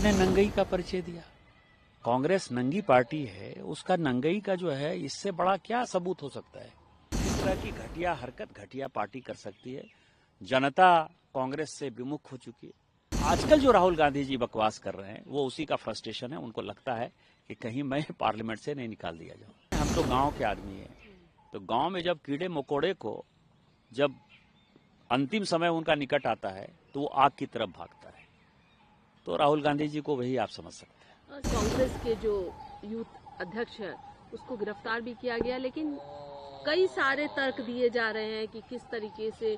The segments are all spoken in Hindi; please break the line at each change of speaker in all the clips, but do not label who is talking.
अपने नंगई का परिचय दिया। कांग्रेस नंगी पार्टी है, उसका नंगई का जो है इससे बड़ा क्या सबूत हो सकता है। इस तरह की घटिया हरकत घटिया पार्टी कर सकती है। जनता कांग्रेस से विमुख हो चुकी है। आजकल जो राहुल गांधी जी बकवास कर रहे हैं वो उसी का फ्रस्ट्रेशन है। उनको लगता है कि कहीं मैं पार्लियामेंट से नहीं निकाल दिया जाऊं। हम तो गांव के आदमी हैं, तो गांव में जब कीड़े मकोड़े को जब अंतिम समय उनका निकट आता है तो वो आग की तरफ भागता है। तो राहुल गांधी जी को वही आप समझ सकते हैं।
कांग्रेस के जो यूथ अध्यक्ष है उसको गिरफ्तार भी किया गया, लेकिन कई सारे तर्क दिए जा रहे हैं कि किस तरीके से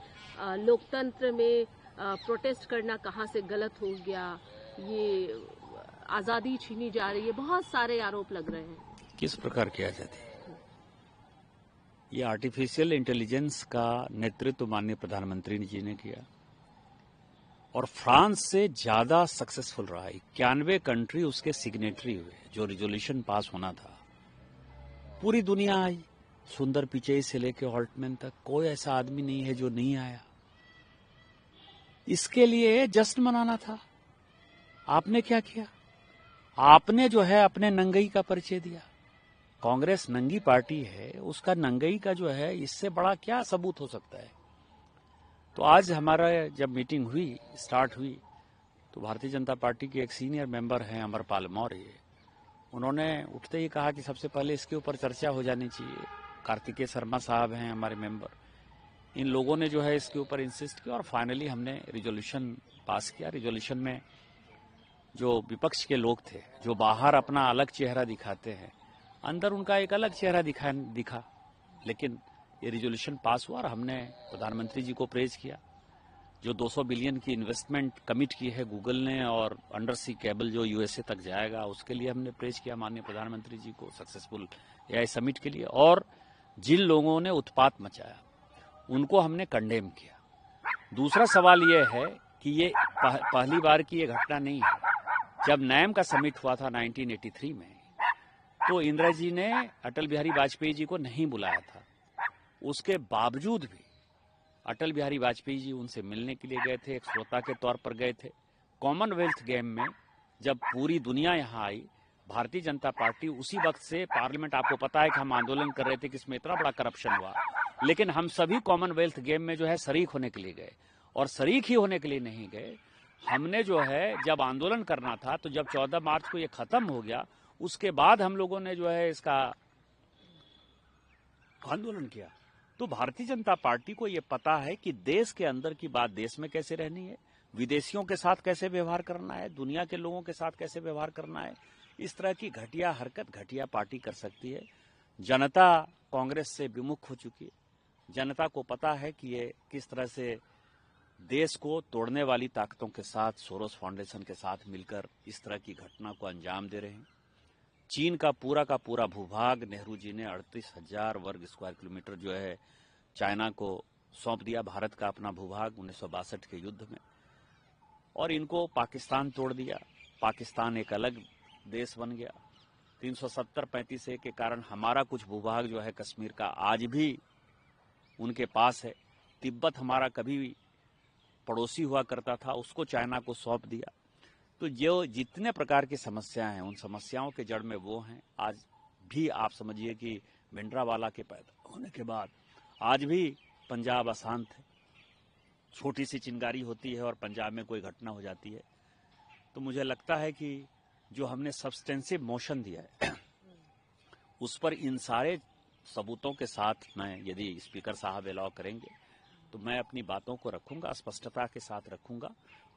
लोकतंत्र में प्रोटेस्ट करना कहां से गलत हो गया, ये आजादी छीनी जा रही है, बहुत सारे आरोप लग रहे हैं।
किस प्रकार की आजादी? ये आर्टिफिशियल इंटेलिजेंस का नेतृत्व माननीय प्रधानमंत्री जी ने किया और फ्रांस से ज्यादा सक्सेसफुल रहा। 91 कंट्री उसके सिग्नेटरी हुए। जो रिजोल्यूशन पास होना था पूरी दुनिया आई, सुंदर पिचई से लेकर हॉल्टमैन तक, कोई ऐसा आदमी नहीं है जो नहीं आया। इसके लिए जश्न मनाना था। आपने क्या किया? आपने जो है अपने नंगई का परिचय दिया। कांग्रेस नंगी पार्टी है, उसका नंगई का जो है इससे बड़ा क्या सबूत हो सकता है। तो आज हमारा जब मीटिंग हुई, स्टार्ट हुई, तो भारतीय जनता पार्टी के एक सीनियर मेंबर हैं अमरपाल मौर्य, उन्होंने उठते ही कहा कि सबसे पहले इसके ऊपर चर्चा हो जानी चाहिए। कार्तिकेय शर्मा साहब हैं हमारे मेंबर, इन लोगों ने जो है इसके ऊपर इंसिस्ट किया और फाइनली हमने रिजोल्यूशन पास किया। रिजोल्यूशन में जो विपक्ष के लोग थे, जो बाहर अपना अलग चेहरा दिखाते हैं, अंदर उनका एक अलग चेहरा दिखा। लेकिन ये रिजोल्यूशन पास हुआ और हमने प्रधानमंत्री जी को प्रेज किया। जो 200 बिलियन की इन्वेस्टमेंट कमिट की है गूगल ने और अंडर सी केबल जो यूएसए तक जाएगा, उसके लिए हमने प्रेज किया माननीय प्रधानमंत्री जी को, सक्सेसफुल एआई समिट के लिए। और जिन लोगों ने उत्पात मचाया उनको हमने कंडेम किया। दूसरा सवाल यह है कि ये पहली बार की ये घटना नहीं है। जब नैम का समिट हुआ था 1983 में, तो इंदिरा जी ने अटल बिहारी वाजपेयी जी को नहीं बुलाया था। उसके बावजूद भी अटल बिहारी वाजपेयी जी उनसे मिलने के लिए गए थे, एक श्रोता के तौर पर गए थे। कॉमनवेल्थ गेम में जब पूरी दुनिया यहाँ आई, भारतीय जनता पार्टी उसी वक्त से पार्लियामेंट, आपको पता है कि हम आंदोलन कर रहे थे कि इसमें इतना बड़ा करप्शन हुआ, लेकिन हम सभी कॉमनवेल्थ गेम में जो है शरीक होने के लिए गए। और शरीक ही होने के लिए नहीं गए, हमने जो है जब आंदोलन करना था, तो जब 14 मार्च को ये खत्म हो गया, उसके बाद हम लोगों ने जो है इसका आंदोलन किया। तो भारतीय जनता पार्टी को ये पता है कि देश के अंदर की बात देश में कैसे रहनी है, विदेशियों के साथ कैसे व्यवहार करना है, दुनिया के लोगों के साथ कैसे व्यवहार करना है। इस तरह की घटिया हरकत घटिया पार्टी कर सकती है। जनता कांग्रेस से विमुख हो चुकी है। जनता को पता है कि ये किस तरह से देश को तोड़ने वाली ताकतों के साथ, सोरोस फाउंडेशन के साथ मिलकर इस तरह की घटना को अंजाम दे रहे हैं। चीन का पूरा भूभाग नेहरू जी ने 38,000 वर्ग स्क्वायर किलोमीटर जो है चाइना को सौंप दिया, भारत का अपना भूभाग 1962 के युद्ध में। और इनको पाकिस्तान तोड़ दिया। पाकिस्तान एक अलग देश बन गया। 370-35 के कारण हमारा कुछ भूभाग जो है कश्मीर का आज भी उनके पास है। तिब्बत हमारा कभी पड़ोसी हुआ करता था, उसको चाइना को सौंप दिया। तो जो जितने प्रकार की समस्याएं हैं, उन समस्याओं के जड़ में वो हैं। आज भी आप समझिए कि भिंडरावाला के पैदा होने के बाद आज भी पंजाब अशांत है। छोटी सी चिंगारी होती है और पंजाब में कोई घटना हो जाती है। तो मुझे लगता है कि जो हमने सब्सटेंसिव मोशन दिया है उस पर इन सारे सबूतों के साथ मैं, यदि स्पीकर साहब अलाउ करेंगे, तो मैं अपनी बातों को रखूंगा, स्पष्टता के साथ रखूंगा।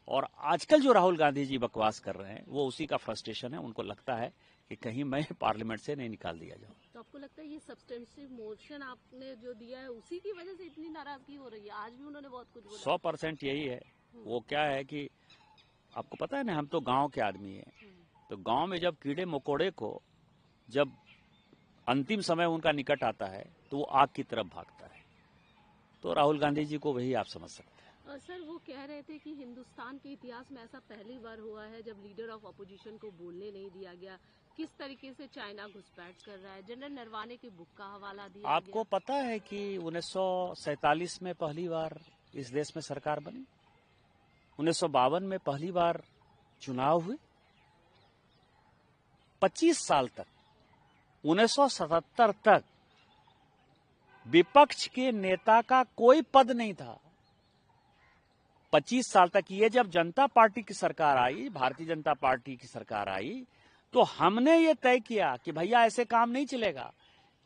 और आजकल जो राहुल गांधी जी बकवास कर रहे हैं वो उसी का फ्रस्ट्रेशन है। उनको लगता है कि कहीं मैं पार्लियामेंट से नहीं निकाल दिया जाऊं।
तो आपको लगता है ये सब्सटेंसिव मोशन आपने जो दिया है उसी की वजह से इतनी नाराजगी हो रही है? आज भी उन्होंने बहुत कुछ बोला।
100% यही है। वो क्या है कि आपको पता है ना, हम तो गांव के आदमी हैं, तो गांव में जब कीड़े मकोड़े को जब अंतिम समय उनका निकट आता है तो वो आग की तरफ भागता है। तो राहुल गांधी जी को वही आप समझ सकते हैं।
सर, वो कह रहे थे कि हिंदुस्तान के इतिहास में ऐसा पहली बार हुआ है जब लीडर ऑफ अपोजिशन को बोलने नहीं दिया गया। किस तरीके से चाइना घुसपैठ कर रहा है। जनरल नरवाने की बुक का हवाला दिया
आपको पता है कि 1947 में पहली बार इस देश में सरकार बनी, 1952 में पहली बार चुनाव हुए, 25 साल तक 1977 तक विपक्ष के नेता का कोई पद नहीं था। 25 साल तक ये जब जनता पार्टी की सरकार आई, भारतीय जनता पार्टी की सरकार आई, तो हमने ये तय किया कि भैया ऐसे काम नहीं चलेगा,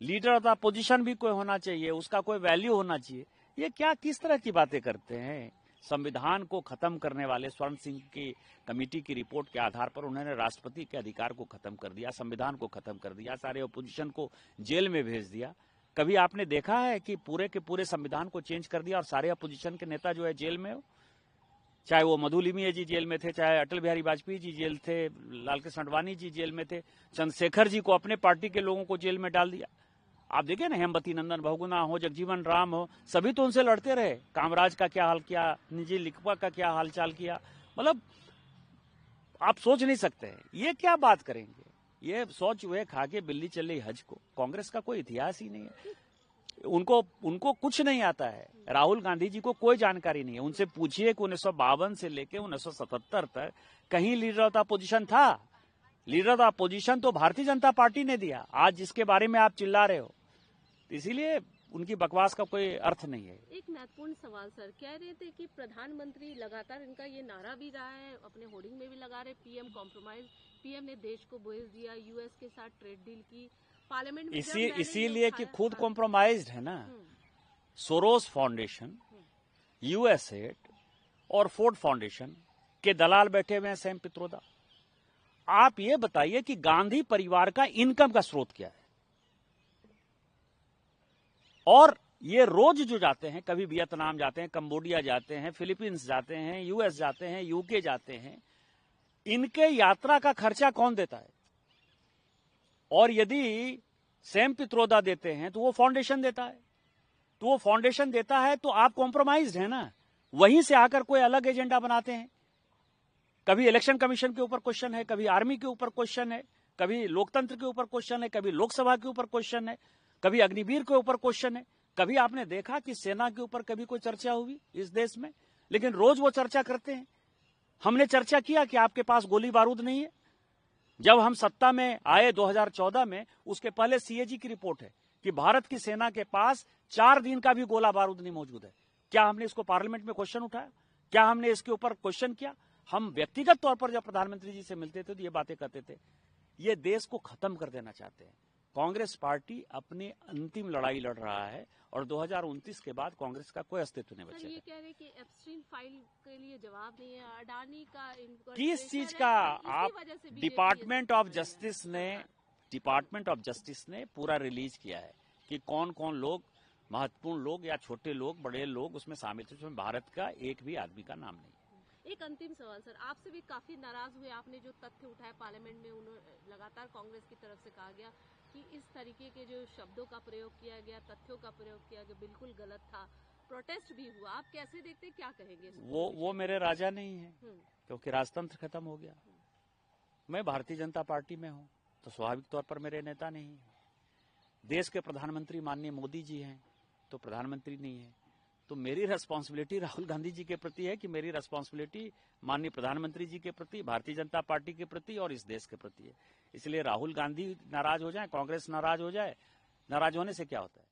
लीडर ऑफ द अपोजिशन भी कोई होना चाहिए, उसका कोई वैल्यू होना चाहिए। ये क्या किस तरह की बातें करते हैं? संविधान को खत्म करने वाले स्वर्ण सिंह की कमेटी की रिपोर्ट के आधार पर उन्होंने राष्ट्रपति के अधिकार को खत्म कर दिया, संविधान को खत्म कर दिया, सारे अपोजिशन को जेल में भेज दिया। कभी आपने देखा है कि पूरे के पूरे संविधान को चेंज कर दिया और सारे अपोजिशन के नेता जो है जेल में हो? चाहे वो मधु लिमिये जी जेल में थे, चाहे अटल बिहारी वाजपेयी जी जेल थे, लालकृष्ण आडवाणी जी जेल में थे, चंद्रशेखर जी को अपने पार्टी के लोगों को जेल में डाल दिया। आप देखिए ना, हेमवती नंदन बहुगुणा हो, जगजीवन राम हो, सभी तो उनसे लड़ते रहे। कामराज का क्या हाल किया, निजी लिखवा का क्या हालचाल किया, मतलब आप सोच नहीं सकते हैं ये क्या बात करेंगे। ये सोच हुए खा के बिल्ली चल रही हज को। कांग्रेस का कोई इतिहास ही नहीं है, उनको कुछ नहीं आता है। राहुल गांधी जी को कोई जानकारी नहीं है। उनसे पूछिए कि 1952 से लेकर 1977 तक कहीं लीडर ऑफ द अपोजिशन था? लीडर ऑफ द अपोजिशन तो भारतीय जनता पार्टी ने दिया। आज जिसके बारे में आप चिल्ला रहे हो, इसीलिए उनकी बकवास का कोई अर्थ नहीं है।
एक महत्वपूर्ण सवाल सर, कह रहे थे कि प्रधानमंत्री लगातार इनका ये नारा भी रहा है, अपने होर्डिंग में भी लगा रहे, पीएम कॉम्प्रोमाइज। पीएम ने देश को बोझ दिया, यूएस के साथ ट्रेड डील की, पार्लियामेंट में
इसीलिए कि खुद कॉम्प्रोमाइज्ड है ना। सोरोस फाउंडेशन, यूएसएड और फोर्ड फाउंडेशन के दलाल बैठे हुए हैं सैम पित्रोदा। आप ये बताइए कि गांधी परिवार का इनकम का स्रोत क्या है? और ये रोज जो जाते हैं, कभी वियतनाम जाते हैं, कंबोडिया जाते हैं, फिलीपींस जाते हैं, यूएस जाते हैं, यूके जाते हैं, इनके यात्रा का खर्चा कौन देता है? और यदि सैम पित्रोदा देते हैं तो वो फाउंडेशन देता है, तो वो फाउंडेशन देता है तो आप कॉम्प्रोमाइज्ड है ना। वहीं से आकर कोई अलग एजेंडा बनाते हैं। कभी इलेक्शन कमीशन के ऊपर क्वेश्चन है, कभी आर्मी के ऊपर क्वेश्चन है, कभी लोकतंत्र के ऊपर क्वेश्चन है, कभी लोकसभा के ऊपर क्वेश्चन है, कभी अग्निवीर के ऊपर क्वेश्चन है। कभी आपने देखा कि सेना के ऊपर कभी कोई चर्चा हुई इस देश में? लेकिन रोज वो चर्चा करते हैं। हमने चर्चा किया कि आपके पास गोली बारूद नहीं है। जब हम सत्ता में आए 2014 में, उसके पहले सीएजी की रिपोर्ट है कि भारत की सेना के पास 4 दिन का भी गोला बारूद नहीं मौजूद है। क्या हमने इसको पार्लियामेंट में क्वेश्चन उठाया? क्या हमने इसके ऊपर क्वेश्चन किया? हम व्यक्तिगत तौर पर जब प्रधानमंत्री जी से मिलते थे तो ये बातें करते थे। ये देश को खत्म कर देना चाहते हैं। कांग्रेस पार्टी अपनी अंतिम लड़ाई लड़ रहा है और 2029 के बाद कांग्रेस का कोई अस्तित्व नहीं बचेगा।
ये कह रहे कि एप्स्टीन फाइल के लिए जवाब नहीं है, अडानी का
किस चीज का? आप डिपार्टमेंट ऑफ जस्टिस ने पूरा रिलीज किया है कि कौन कौन लोग, महत्वपूर्ण लोग या छोटे लोग, बड़े लोग उसमें शामिल थे। उसमें भारत का एक भी आदमी का नाम नहीं।
एक अंतिम सवाल सर, आपसे भी काफी नाराज हुए, आपने जो तथ्य उठाए पार्लियामेंट में, उन्होंने लगातार कांग्रेस की तरफ से कहा गया कि इस तरीके के जो शब्दों का प्रयोग किया गया, तथ्यों का प्रयोग किया गया, बिल्कुल गलत था। प्रोटेस्ट भी हुआ, आप कैसे देखते, क्या कहेंगे?
वो मेरे राजा नहीं है, क्योंकि राजतंत्र खत्म हो गया। मैं भारतीय जनता पार्टी में हूँ तो स्वाभाविक तौर पर मेरे नेता नहीं है। देश के प्रधानमंत्री माननीय मोदी जी हैं तो प्रधानमंत्री नहीं है। तो मेरी रिस्पॉन्सिबिलिटी राहुल गांधी जी के प्रति है कि मेरी रिस्पॉन्सिबिलिटी माननीय प्रधानमंत्री जी के प्रति, भारतीय जनता पार्टी के प्रति और इस देश के प्रति है। इसलिए राहुल गांधी नाराज हो जाए, कांग्रेस नाराज हो जाए, नाराज होने से क्या होता है?